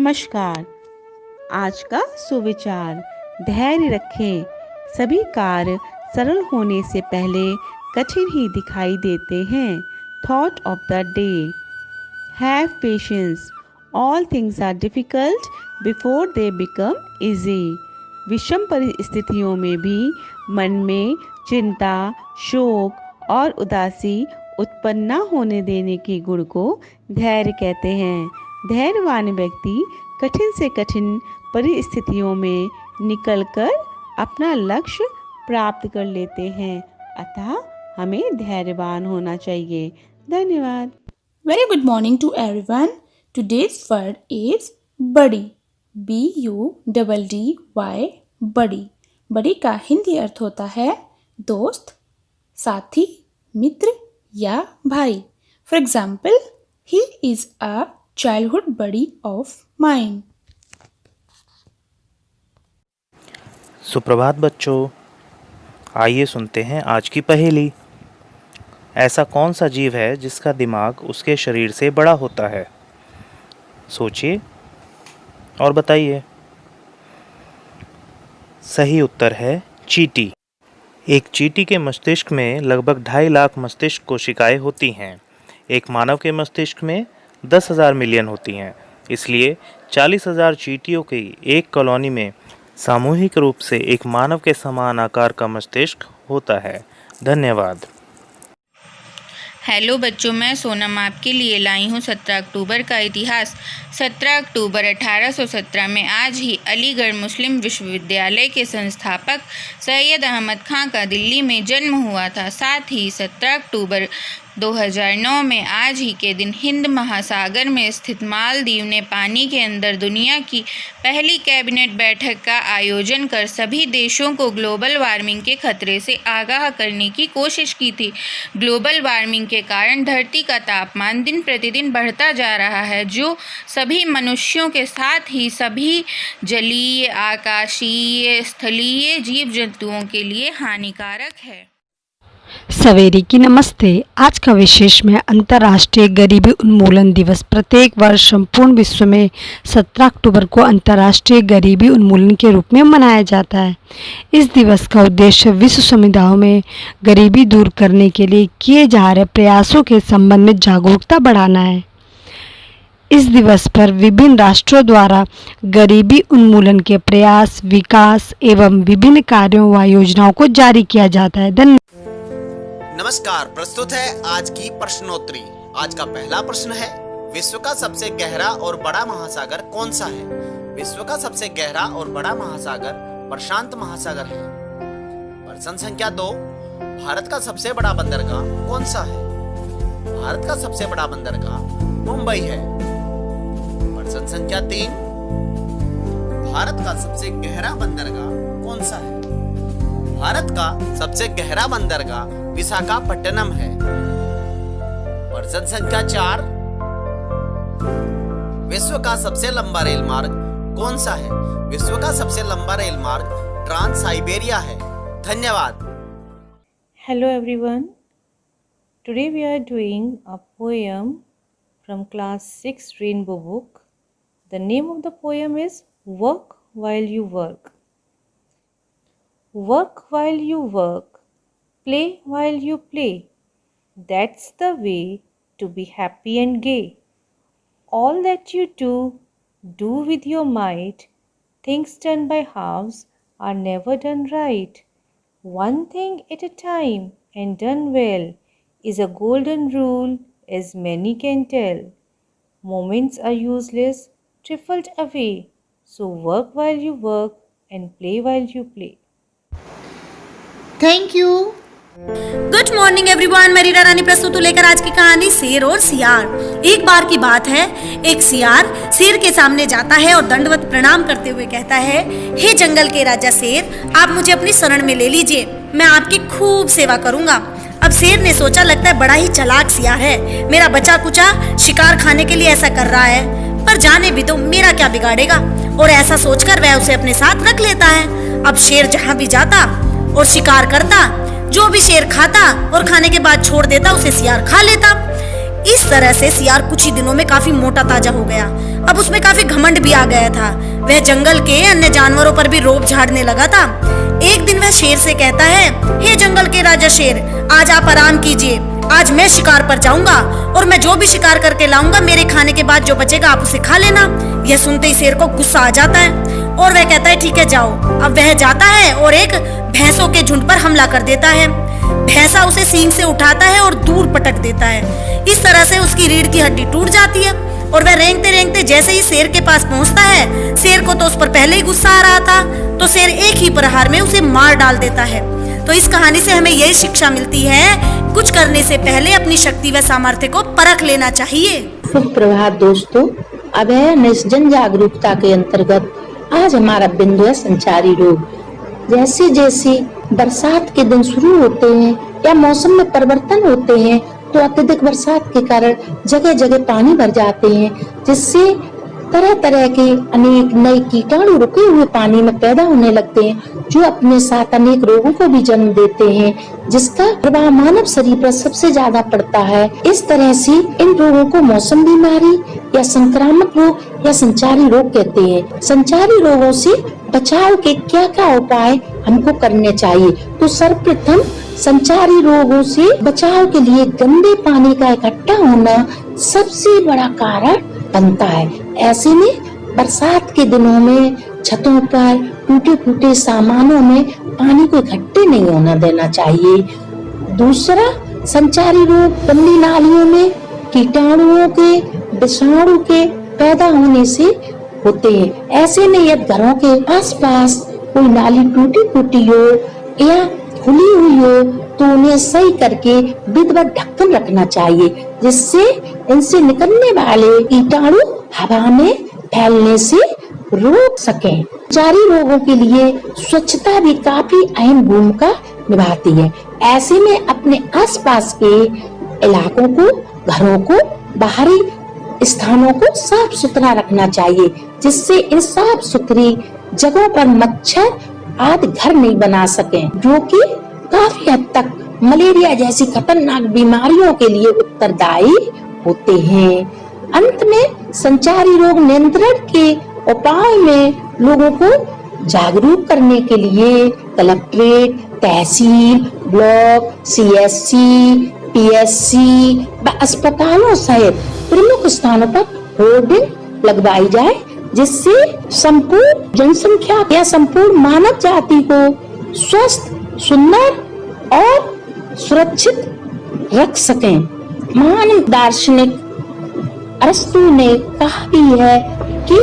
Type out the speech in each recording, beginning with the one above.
नमस्कार। आज का सुविचार, धैर्य रखें। सभी कार्य सरल होने से पहले कठिन ही दिखाई देते हैं। Thought of the day, have patience. All things are difficult before they become easy. विषम परिस्थितियों में भी मन में चिंता, शोक और उदासी उत्पन्न न होने देने के गुण को धैर्य कहते हैं। धैर्यवान व्यक्ति कठिन से कठिन परिस्थितियों में निकलकर अपना लक्ष्य प्राप्त कर लेते हैं। अतः हमें धैर्यवान होना चाहिए। धन्यवाद। Very good morning to everyone. Today's word is बड़ी, BUDDY, बड़ी। बड़ी का हिंदी अर्थ होता है दोस्त, साथी, मित्र या भाई। For example, he is a childhood buddy of mine. सुप्रभात बच्चों, आइए सुनते हैं आज की पहेली। ऐसा कौन सा जीव है जिसका दिमाग उसके शरीर से बड़ा होता है? सोचिए और बताइए। सही उत्तर है चींटी। एक चींटी के मस्तिष्क में लगभग 2.5 लाख मस्तिष्क कोशिकाएं होती हैं। एक मानव के मस्तिष्क में 10,000 मिलियन होती हैं। इसलिए 40,000 चींटियों की एक कॉलोनी में सामूहिक रूप से एक मानव के समान आकार का मस्तिष्क होता है। धन्यवाद। हेलो बच्चों, मैं सोनम आपके लिए लाई हूँ 17 अक्टूबर का इतिहास। 17 अक्टूबर 1817 में आज ही अलीगढ़ मुस्लिम विश्वविद्यालय के संस्थापक सैयद अहमद खां का दिल्ली में जन्म हुआ था। साथ ही 17 अक्टूबर 2009 में आज ही के दिन हिंद महासागर में स्थित मालदीव ने पानी के अंदर दुनिया की पहली कैबिनेट बैठक का आयोजन कर सभी देशों को ग्लोबल वार्मिंग के खतरे से आगाह करने की कोशिश की थी। ग्लोबल वार्मिंग के कारण धरती का तापमान दिन प्रतिदिन बढ़ता जा रहा है, जो सभी मनुष्यों के साथ ही सभी जलीय, आकाशीय, स्थलीय जीव जंतुओं के लिए हानिकारक है। सवेरे की नमस्ते। आज का विशेष में अंतर्राष्ट्रीय गरीबी उन्मूलन दिवस प्रत्येक वर्ष संपूर्ण विश्व में 17 अक्टूबर को अंतर्राष्ट्रीय गरीबी उन्मूलन के रूप में मनाया जाता है। इस दिवस का उद्देश्य विश्व समुदायों में गरीबी दूर करने के लिए किए जा रहे प्रयासों के संबंध में जागरूकता बढ़ाना है। इस दिवस पर विभिन्न राष्ट्रों द्वारा गरीबी उन्मूलन के प्रयास, विकास एवं विभिन्न कार्यों व योजनाओं को जारी किया जाता है। धन्यवाद। नमस्कार, प्रस्तुत है आज की प्रश्नोत्तरी। आज का पहला प्रश्न है, विश्व का सबसे गहरा और बड़ा महासागर कौन सा है? विश्व का सबसे गहरा और बड़ा महासागर प्रशांत महासागर है। प्रश्न संख्या 2, भारत का सबसे बड़ा बंदरगाह कौन सा है? भारत का सबसे बड़ा बंदरगाह मुंबई है। प्रश्न संख्या 3, भारत का सबसे गहरा बंदरगाह कौन सा है? भारत का सबसे गहरा बंदरगाह विशाखापट्टनम है। प्रश्न संख्या 4, विश्व का सबसे लंबा रेल मार्ग कौन सा है? विश्व का सबसे लंबा रेल मार्ग ट्रांस साइबेरिया है। धन्यवाद। Hello everyone. Today we are doing a poem from class 6 Rainbow book. The name of the poem is Work While You Work. Work while you work, play while you play. That's the way to be happy and gay. All that you do with your might. Things done by halves are never done right. One thing at a time and done well is a golden rule, as many can tell. Moments are useless, trifled away. So work while you work and play while you play. Thank you. Good morning everyone, मैं रीना रानी प्रस्तुत हूँ लेकर आज की कहानी शेर और सियार। एक बार की बात है, एक सियार शेर के सामने जाता है और दंडवत प्रणाम करते हुए कहता है, हे जंगल के राजा शेर, आप मुझे अपनी शरण में ले लीजिए, मैं आपकी खूब सेवा करूंगा। अब शेर ने सोचा, लगता है बड़ा ही चालाक सियार है, मेरा बचा कुचा शिकार खाने के लिए ऐसा कर रहा है, पर जाने भी दो, मेरा क्या बिगाड़ेगा। और ऐसा सोचकर वह उसे अपने साथ रख लेता है। अब शेर जहाँ भी जाता और शिकार करता, जो भी शेर खाता और खाने के बाद छोड़ देता, उसे सियार खा लेता। इस तरह से सियार कुछ ही दिनों में काफी मोटा ताजा हो गया। अब उसमें काफी घमंड भी आ गया था। वह जंगल के अन्य जानवरों पर भी रोब झाड़ने लगा था। एक दिन वह शेर से कहता है, हे जंगल के राजा शेर, आज आप आराम कीजिए, आज मैं शिकार पर जाऊंगा और मैं जो भी शिकार करके लाऊंगा, मेरे खाने के बाद जो बचेगा आप उसे खा लेना। यह सुनते ही शेर को गुस्सा आ जाता है और वह कहता है, ठीक है जाओ। अब वह जाता है और एक भैंसों के झुंड पर हमला कर देता है। भैंसा उसे सींग से उठाता है और दूर पटक देता है। इस तरह से उसकी रीढ़ की हड्डी टूट जाती है और वह रेंगते रेंगते जैसे ही शेर के पास पहुंचता है, शेर को तो उस पर पहले ही गुस्सा आ रहा था, तो शेर एक ही प्रहार में उसे मार डाल देता है। तो इस कहानी से हमें यही शिक्षा मिलती है, कुछ करने से पहले अपनी शक्ति व सामर्थ्य को परख लेना चाहिए। सुप्रभात दोस्तों, अवेयरनेस जन जागरूकता के अंतर्गत आज हमारा बिंदु है संचारी रोग। जैसे जैसे बरसात के दिन शुरू होते हैं या मौसम में परिवर्तन होते हैं, तो अत्यधिक बरसात के कारण जगह जगह पानी भर जाते हैं, जिससे तरह तरह के अनेक नए कीटाणु रुके हुए पानी में पैदा होने लगते हैं, जो अपने साथ अनेक रोगों को भी जन्म देते हैं, जिसका प्रभाव मानव शरीर पर सबसे ज्यादा पड़ता है। इस तरह से इन रोगों को मौसम बीमारी या संक्रामक रोग या संचारी रोग कहते हैं। संचारी रोगों से बचाव के क्या क्या उपाय हमको करने चाहिए? तो सर्वप्रथम संचारी रोगों से बचाव के लिए गंदे पानी का इकट्ठा होना सबसे बड़ा कारण बनता है। ऐसे में बरसात के दिनों में छतों पर टूटे फूटे सामानों में पानी को इकट्ठे नहीं होना देना चाहिए। दूसरा, संचारी रोग गंदी नालियों में कीटाणुओं के, विषाणु के पैदा होने से होते हैं। ऐसे में यदि घरों के आसपास कोई नाली टूटी फूटी हो या खुली हुई हो, तो उन्हें सही करके विधिवत ढक्कन रखना चाहिए, जिससे इनसे निकलने वाले कीटाणु हवा में फैलने से रोक सकें। संचारी रोगों के लिए स्वच्छता भी काफी अहम भूमिका निभाती है। ऐसे में अपने आसपास के इलाकों को, घरों को, बाहरी स्थानों को साफ सुथरा रखना चाहिए, जिससे इन साफ सुथरी जगहों पर मच्छर आदि घर नहीं बना सकें, जो कि काफी हद तक मलेरिया जैसी खतरनाक बीमारियों के लिए उत्तरदायी होते हैं। अंत में संचारी रोग नियंत्रण के उपाय में लोगों को जागरूक करने के लिए कलेक्ट्रेट, तहसील, ब्लॉक, CSC, PSC व अस्पतालों सहित प्रमुख स्थानों पर होर्डिंग लगवाई जाए, जिससे संपूर्ण जनसंख्या या संपूर्ण मानव जाति को स्वस्थ, सुंदर और सुरक्षित रख सकें। महान दार्शनिक अरस्तु ने कहा भी है कि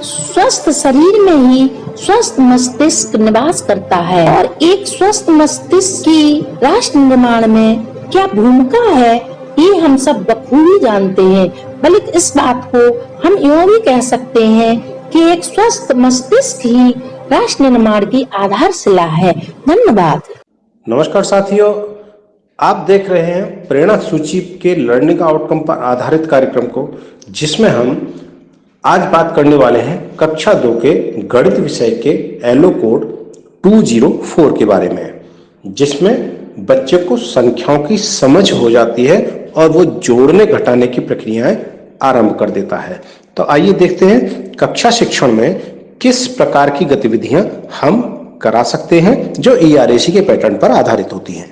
स्वस्थ शरीर में ही स्वस्थ मस्तिष्क निवास करता है, और एक स्वस्थ मस्तिष्क की राष्ट्र निर्माण में क्या भूमिका है, ये हम सब बखूबी जानते हैं। बल्कि इस बात को हम यूं भी कह सकते हैं कि एक स्वस्थ मस्तिष्क ही राष्ट्र निर्माण की आधारशिला है। धन्यवाद। नमस्कार साथियों, आप देख रहे हैं प्रेरणा सूची के लर्निंग आउटकम पर आधारित कार्यक्रम को, जिसमें हम आज बात करने वाले हैं कक्षा 2 के गणित विषय के एलो कोड 204 के बारे में, जिसमें बच्चे को संख्याओं की समझ हो जाती है और वो जोड़ने घटाने की प्रक्रियाएं आरंभ कर देता है। तो आइए देखते हैं कक्षा शिक्षण में किस प्रकार की गतिविधियां हम करा सकते हैं जो ERAC के पैटर्न पर आधारित होती हैं।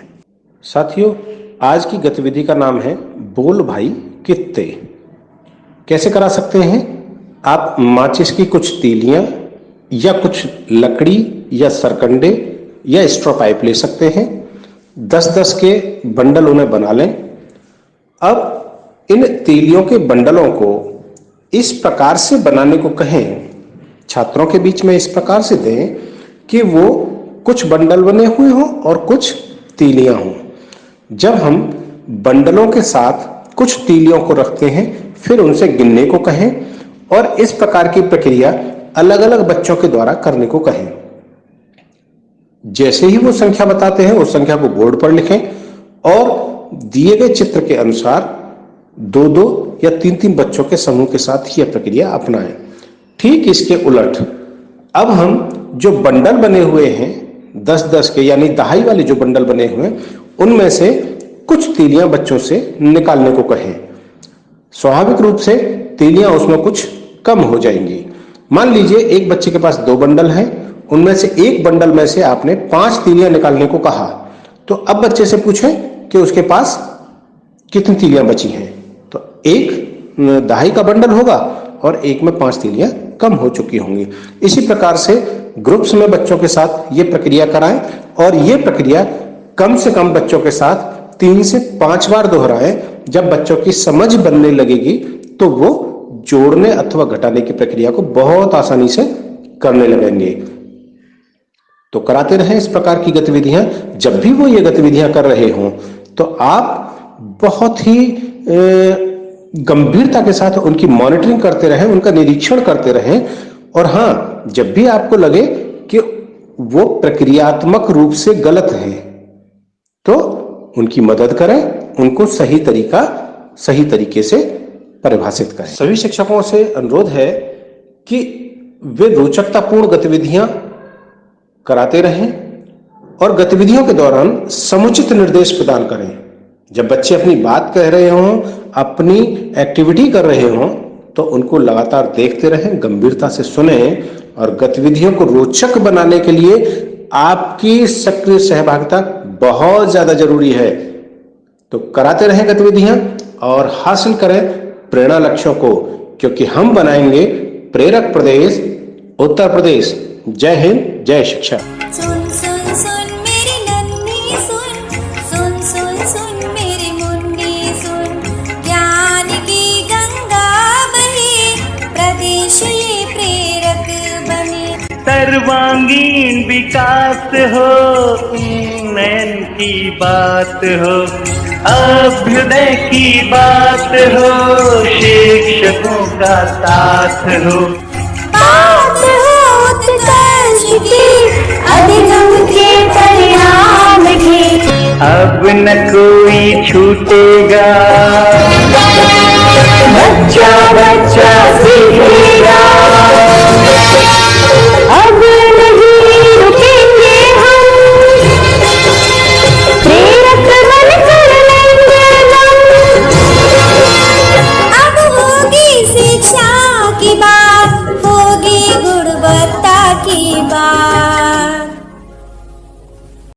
साथियों, आज की गतिविधि का नाम है बोल भाई कित्ते। कैसे करा सकते हैं? आप माचिस की कुछ तीलियां या कुछ लकड़ी या सरकंडे या स्ट्रॉ पाइप ले सकते हैं। 10-10 के बंडल उन्हें बना लें। अब इन तीलियों के बंडलों को इस प्रकार से बनाने को कहें, छात्रों के बीच में इस प्रकार से दें कि वो कुछ बंडल बने हुए हों और कुछ तीलियां हों। जब हम बंडलों के साथ कुछ तीलियों को रखते हैं, फिर उनसे गिनने को कहें और इस प्रकार की प्रक्रिया अलग अलग बच्चों के द्वारा करने को कहें। जैसे ही वो संख्या बताते हैं, उस संख्या को बोर्ड पर लिखें और दिए गए चित्र के अनुसार 2-2 या 3-3 बच्चों के समूह के साथ यह प्रक्रिया अपनाएं। ठीक इसके उलट अब हम जो बंडल बने हुए हैं 10-10 के, यानी दहाई वाले जो बंडल बने हुए हैं, उनमें से कुछ तीलियां बच्चों से निकालने को कहें। स्वाभाविक रूप से तीलियां उसमें कुछ कम हो जाएंगी। मान लीजिए एक बच्चे के पास 2 बंडल हैं, उनमें से एक बंडल में से आपने 5 तीलियां निकालने को कहा, तो अब बच्चे से पूछें कि उसके पास कितनी तीलियां बची हैं। तो एक दहाई का बंडल होगा और एक में 5 तीलियां कम हो चुकी होंगी। इसी प्रकार से ग्रुप्स में बच्चों के साथ ये प्रक्रिया कराएं और ये प्रक्रिया कम से कम बच्चों के साथ 3 से 5 बार दोहराएं। जब बच्चों की समझ बनने लगेगी तो वो जोड़ने अथवा घटाने की प्रक्रिया को बहुत आसानी से करने लगेंगे। तो कराते रहें इस प्रकार की गतिविधियां। जब भी वो ये गतिविधियां कर रहे हों तो आप बहुत ही गंभीरता के साथ उनकी मॉनिटरिंग करते रहें, उनका निरीक्षण करते रहें। और हाँ, जब भी आपको लगे कि वो प्रक्रियात्मक रूप से गलत है तो उनकी मदद करें, उनको सही तरीके से परिभाषित करें। सभी शिक्षकों से अनुरोध है कि वे रोचकतापूर्ण गतिविधियां कराते रहें और गतिविधियों के दौरान समुचित निर्देश प्रदान करें। जब बच्चे अपनी बात कह रहे हों, अपनी एक्टिविटी कर रहे हों, तो उनको लगातार देखते रहें, गंभीरता से सुने और गतिविधियों को रोचक बनाने के लिए आपकी सक्रिय सहभागिता बहुत ज्यादा जरूरी है। तो कराते रहें गतिविधियां और हासिल करें प्रेरणा लक्ष्यों को, क्योंकि हम बनाएंगे प्रेरक प्रदेश उत्तर प्रदेश। जय हिंद, जय शिक्षा। सुन सुन सुन मेरी नन्ही सुन, सुन सुन सुन मेरी मुन्नी सुन, ज्ञान की गंगा बहे, प्रदेश ये प्रेरक बने। सर्वांगीण विकास हो, उन्नयन की बात हो, अभ्युदय की बात हो, शिक्षकों का साथ हो, बात हो उत्कर्ष की, अधिगम के परिणाम की। अब न कोई छूटेगा, बच्चा बच्चा सीखेगा।